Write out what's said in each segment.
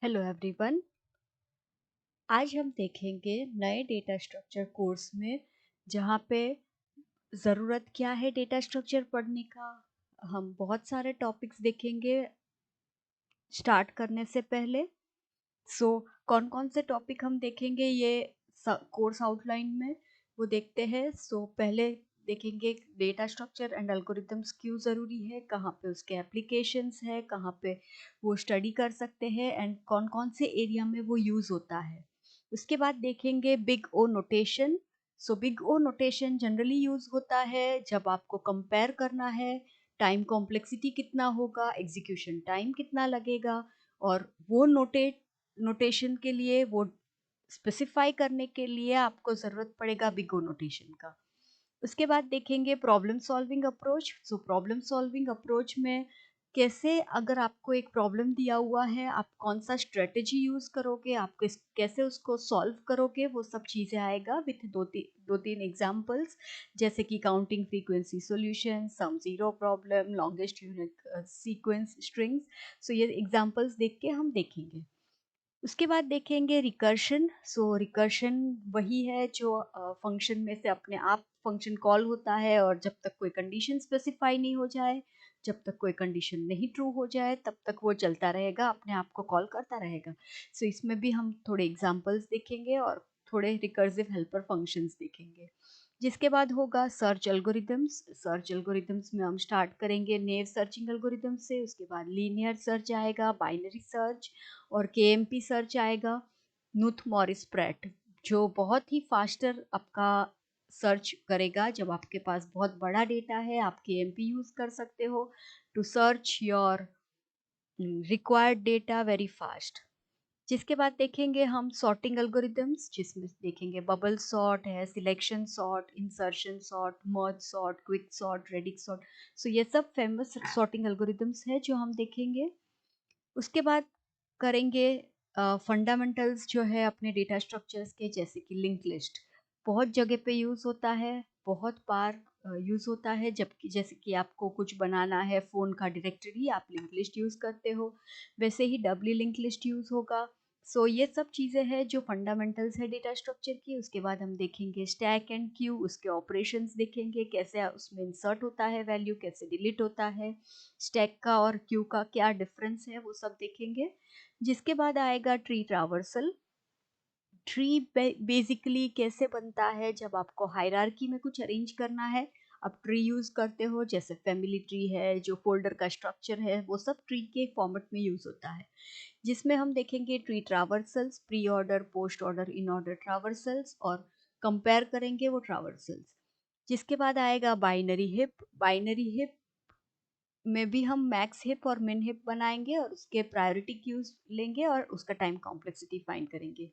Hello everyone. आज हम देखेंगे नए डेटा स्ट्रक्चर कोर्स में जहाँ पे ज़रूरत क्या है डेटा स्ट्रक्चर पढ़ने का। हम बहुत सारे टॉपिक्स देखेंगे स्टार्ट करने से पहले। सो कौन कौन से टॉपिक हम देखेंगे ये कोर्स आउटलाइन में वो देखते हैं। पहले देखेंगे डेटा स्ट्रक्चर एंड एल्गोरिथम्स क्यों ज़रूरी है, कहाँ पे उसके एप्लीकेशंस है, कहाँ पे वो स्टडी कर सकते हैं एंड कौन कौन से एरिया में वो यूज़ होता है। उसके बाद देखेंगे big O notation. Big O notation generally use होता है जब आपको कंपेयर करना है टाइम कॉम्प्लेक्सिटी कितना होगा, एग्जीक्यूशन टाइम कितना लगेगा, और वो नोटेशन के लिए वो स्पेसिफाई करने के लिए आपको ज़रूरत पड़ेगा बिग ओ नोटेशन का। उसके बाद देखेंगे problem solving approach. Problem solving approach में कैसे, अगर आपको एक प्रॉब्लम दिया हुआ है, आप कौन सा स्ट्रेटेजी यूज़ करोगे, आप कैसे उसको सॉल्व करोगे, वो सब चीज़ें आएगा विथ दो तीन एग्जांपल्स, जैसे कि counting frequency solution, sum zero problem, longest unique sequence strings. ये एग्जांपल्स देख के हम देखेंगे। उसके बाद देखेंगे रिकर्शन। रिकर्शन वही है जो फंक्शन में से अपने आप फंक्शन कॉल होता है, और जब तक कोई कंडीशन स्पेसिफाई नहीं हो जाए, जब तक कोई कंडीशन नहीं ट्रू हो जाए, तब तक वो चलता रहेगा, अपने आप को कॉल करता रहेगा। इसमें भी हम थोड़े एग्जांपल्स देखेंगे और थोड़े रिकर्सिव हेल्पर फंक्शंस देखेंगे। जिसके बाद होगा सर्च एल्गोरिदम्स। सर्च एल्गोरिदम्स में हम स्टार्ट करेंगे नेव सर्चिंग एल्गोरिदम से, उसके बाद लीनियर सर्च आएगा, बाइनरी सर्च और केएमपी सर्च आएगा, नूथ मॉरिस प्रैट, जो बहुत ही फास्टर आपका सर्च करेगा। जब आपके पास बहुत बड़ा डेटा है, आप केएमपी यूज़ कर सकते हो to search your required data very fast. जिसके बाद देखेंगे हम सॉर्टिंग एल्गोरिदम्स, जिसमें देखेंगे बबल सॉर्ट है, selection sort, insertion sort, merge sort, quick sort, radix sort. ये सब फेमस सॉर्टिंग एल्गोरिदम्स है जो हम देखेंगे। उसके बाद करेंगे फंडामेंटल्स जो है अपने डेटा स्ट्रक्चर्स के, जैसे कि लिंक लिस्ट बहुत जगह पे यूज़ होता है, बहुत बार यूज़ होता है। जबकि जैसे कि आपको कुछ बनाना है फ़ोन का डायरेक्टरी, आप लिंक लिस्ट यूज़ करते हो, वैसे ही डब्ल्यू लिंक लिस्ट यूज़ होगा। ये सब चीज़ें हैं जो फंडामेंटल्स है डेटा स्ट्रक्चर की। उसके बाद हम देखेंगे स्टैक एंड क्यू, उसके ऑपरेशंस देखेंगे, कैसे उसमें इंसर्ट होता है वैल्यू, कैसे डिलीट होता है, स्टैक का और क्यू का क्या डिफरेंस है, वो सब देखेंगे। जिसके बाद आएगा ट्री ट्रावर्सल। ट्री बेसिकली कैसे बनता है, जब आपको हायरार्की में कुछ अरेंज करना है, आप ट्री यूज़ करते हो, जैसे फैमिली ट्री है, जो फोल्डर का स्ट्रक्चर है, वो सब ट्री के फॉर्मेट में यूज़ होता है। जिसमें हम देखेंगे tree ट्रावर्सल्स, pre order, post order, in order ट्रावर्सल्स, और कंपेयर करेंगे वो ट्रावर्सल्स। जिसके बाद आएगा बाइनरी हिप। बाइनरी हिप में भी हम मैक्स हिप और मिन हिप बनाएंगे, और उसके प्रायोरिटी क्यूज लेंगे और उसका टाइम कॉम्प्लेक्सिटी फाइंड करेंगे।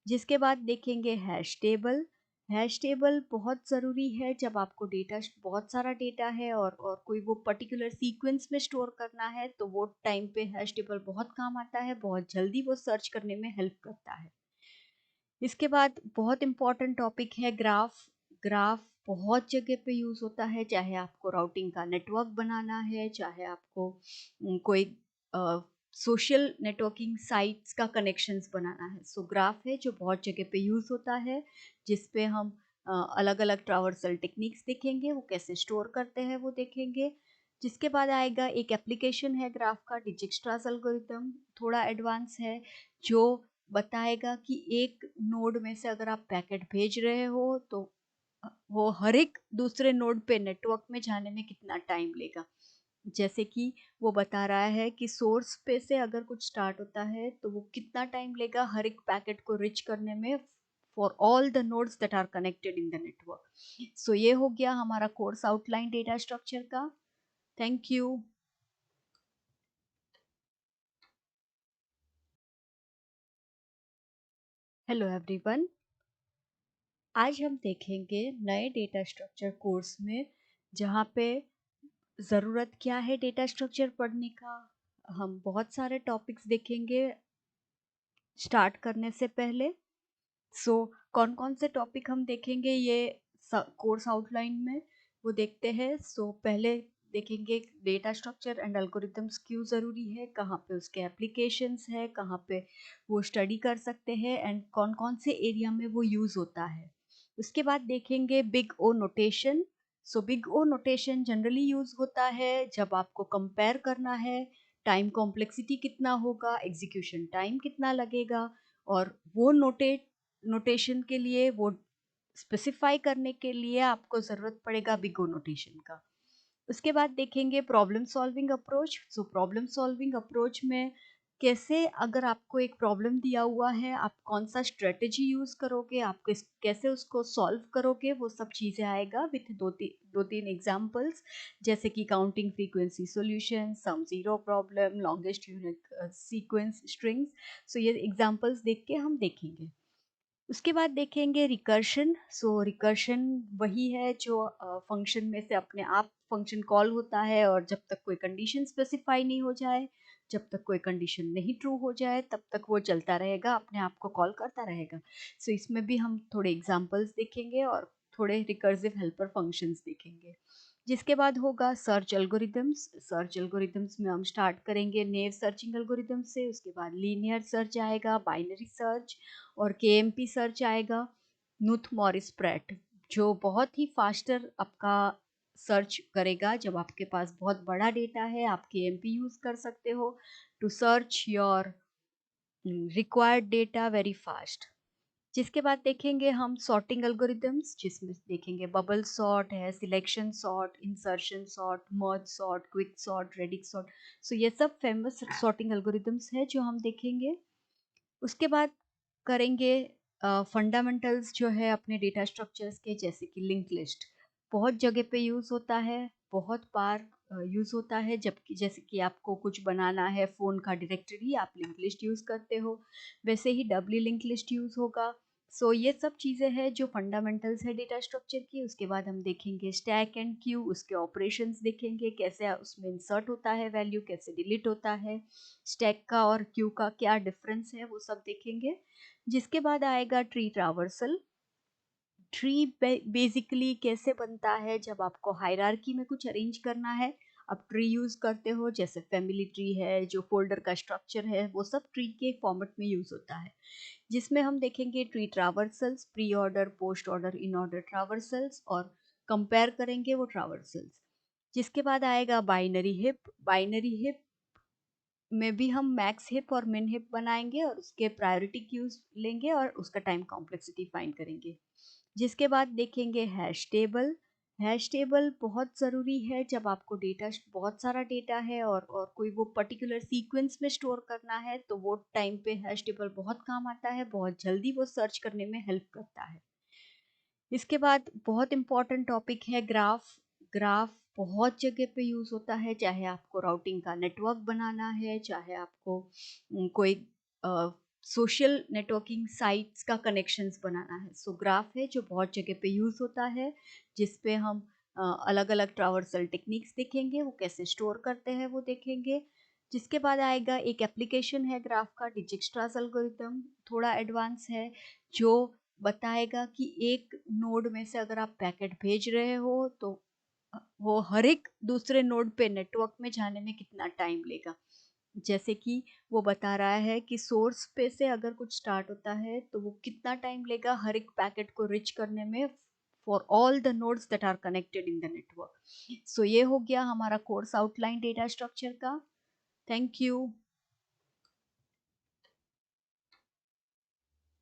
जिसके बाद देखेंगे हैश टेबल। हैश टेबल बहुत ज़रूरी है जब आपको डेटा, बहुत सारा डेटा है और कोई वो पर्टिकुलर सीक्वेंस में स्टोर करना है, तो वो टाइम पे हैश टेबल बहुत काम आता है, बहुत जल्दी वो सर्च करने में हेल्प करता है। इसके बाद बहुत इम्पॉर्टेंट टॉपिक है ग्राफ। ग्राफ बहुत जगह पे यूज़ होता है, चाहे आपको राउटिंग का नेटवर्क बनाना है, चाहे आपको कोई सोशल नेटवर्किंग साइट्स का कनेक्शंस बनाना है। ग्राफ है जो बहुत जगह पे यूज़ होता है, जिस पे हम अलग अलग ट्रावर्सल टेक्निक्स देखेंगे, वो कैसे स्टोर करते हैं वो देखेंगे। जिसके बाद आएगा एक एप्लीकेशन है ग्राफ का, डिजिक्स्ट्रास एल्गोरिथम, थोड़ा एडवांस है, जो बताएगा कि एक नोड में से अगर आप पैकेट भेज रहे हो तो वो हर एक दूसरे नोड पे नेटवर्क में जाने में कितना टाइम लेगा। जैसे कि वो बता रहा है कि सोर्स पे से अगर कुछ स्टार्ट होता है तो वो कितना टाइम लेगा हर एक पैकेट को रिच करने में, for all the nodes that are connected in the network. ये हो गया हमारा कोर्स आउटलाइन डेटा स्ट्रक्चर का। Thank you. Hello everyone. आज हम देखेंगे नए डेटा स्ट्रक्चर कोर्स में जहाँ पे ज़रूरत क्या है डेटा स्ट्रक्चर पढ़ने का। हम बहुत सारे टॉपिक्स देखेंगे स्टार्ट करने से पहले। कौन कौन से टॉपिक हम देखेंगे ये कोर्स आउटलाइन में वो देखते हैं। पहले देखेंगे डेटा स्ट्रक्चर एंड एल्गोरिदम्स क्यों ज़रूरी है, कहाँ पे उसके एप्लीकेशंस है, कहाँ पे वो स्टडी कर सकते हैं एंड कौन कौन से एरिया में वो यूज़ होता है। उसके बाद देखेंगे big O notation. So big O notation generally use होता है जब आपको कंपेयर करना है टाइम कॉम्प्लेक्सिटी कितना होगा, एग्जीक्यूशन टाइम कितना लगेगा, और वो नोटेशन के लिए, वो स्पेसिफाई करने के लिए आपको ज़रूरत पड़ेगा बिग ओ नोटेशन का। उसके बाद देखेंगे problem solving approach. So problem solving approach में कैसे, अगर आपको एक प्रॉब्लम दिया हुआ है, आप कौन सा स्ट्रेटजी यूज़ करोगे, आप कैसे उसको सॉल्व करोगे, वो सब चीज़ें आएगा विथ दो तीन एग्जांपल्स, जैसे कि counting frequency solution, sum zero problem, longest unique sequence strings. So ये एग्जांपल्स देख के हम देखेंगे। उसके बाद देखेंगे रिकर्शन। सो रिकर्शन वही है जो फंक्शन में से अपने आप फंक्शन कॉल होता है, और जब तक कोई कंडीशन स्पेसिफाई नहीं हो जाए, जब तक कोई कंडीशन नहीं ट्रू हो जाए, तब तक वो चलता रहेगा, अपने आप को कॉल करता रहेगा। सो इसमें भी हम थोड़े एग्जांपल्स देखेंगे और थोड़े रिकर्सिव हेल्पर फंक्शंस देखेंगे। जिसके बाद होगा सर्च एल्गोरिदम्स। सर्च एल्गोरिदम्स में हम स्टार्ट करेंगे नेव सर्चिंग एल्गोरिदम से, उसके बाद लीनियर सर्च आएगा, बाइनरी सर्च और केएमपी सर्च आएगा, नूथ मॉरिस प्रैट, जो बहुत ही फास्टर आपका सर्च करेगा। जब आपके पास बहुत बड़ा डेटा है, आप केएमपी यूज़ कर सकते हो to search your required data very fast. जिसके बाद देखेंगे हम सॉर्टिंग एल्गोरिदम्स, जिसमें देखेंगे बबल सॉर्ट है, selection sort, insertion sort, merge sort, quick sort, radix sort. So ये सब फेमस सॉर्टिंग एल्गोरिदम्स है जो हम देखेंगे। उसके बाद करेंगे फंडामेंटल्स जो है अपने डेटा स्ट्रक्चर्स के, जैसे कि लिंक लिस्ट बहुत जगह पे यूज़ होता है, बहुत बार यूज़ होता है। जबकि जैसे कि आपको कुछ बनाना है फ़ोन का डायरेक्टरी, आप लिंक लिस्ट यूज़ करते हो, वैसे ही डब्ल्यू लिंक लिस्ट यूज़ होगा। सो ये सब चीज़ें हैं जो फंडामेंटल्स है डेटा स्ट्रक्चर की। उसके बाद हम देखेंगे स्टैक एंड क्यू, उसके ऑपरेशंस देखेंगे, कैसे उसमें इंसर्ट होता है वैल्यू, कैसे डिलीट होता है, स्टैक का और क्यू का क्या डिफरेंस है, वो सब देखेंगे। जिसके बाद आएगा ट्री ट्रावर्सल। ट्री बेसिकली कैसे बनता है, जब आपको हायरार्की में कुछ अरेंज करना है, आप ट्री यूज़ करते हो, जैसे फैमिली ट्री है, जो फोल्डर का स्ट्रक्चर है, वो सब ट्री के फॉर्मेट में यूज़ होता है। जिसमें हम देखेंगे tree ट्रावर्सल्स, pre order, post order, in order ट्रावर्सल्स, और कंपेयर करेंगे वो ट्रावर्सल्स। जिसके बाद आएगा बाइनरी हिप। बाइनरी हिप में भी हम मैक्स हिप और मिन हिप बनाएंगे, और उसके प्रायोरिटी क्यूज लेंगे और उसका टाइम कॉम्प्लेक्सिटी फाइंड करेंगे। जिसके बाद देखेंगे हैश टेबल। हैश टेबल बहुत ज़रूरी है जब आपको डेटा, बहुत सारा डेटा है और कोई वो पर्टिकुलर सीक्वेंस में स्टोर करना है, तो वो टाइम पे हैश टेबल बहुत काम आता है, बहुत जल्दी वो सर्च करने में हेल्प करता है। इसके बाद बहुत इम्पॉर्टेंट टॉपिक है ग्राफ। ग्राफ बहुत जगह पे यूज़ होता है, चाहे आपको राउटिंग का नेटवर्क बनाना है, चाहे आपको कोई सोशल नेटवर्किंग साइट्स का कनेक्शंस बनाना है। सो ग्राफ है जो बहुत जगह पे यूज़ होता है, जिस पे हम अलग अलग ट्रावर्सल टेक्निक्स देखेंगे, वो कैसे स्टोर करते हैं वो देखेंगे। जिसके बाद आएगा एक एप्लीकेशन है ग्राफ का, डिजिक्स्ट्रास एल्गोरिथम, थोड़ा एडवांस है, जो बताएगा कि एक नोड में से अगर आप पैकेट भेज रहे हो, तो वो हर एक दूसरे नोड पे नेटवर्क में जाने में कितना टाइम लेगा। जैसे कि वो बता रहा है कि सोर्स पे से अगर कुछ स्टार्ट होता है, तो वो कितना टाइम लेगा हर एक पैकेट को रिच करने में, for all the nodes that are connected in the network. So ये हो गया हमारा कोर्स आउटलाइन डेटा स्ट्रक्चर का। Thank you.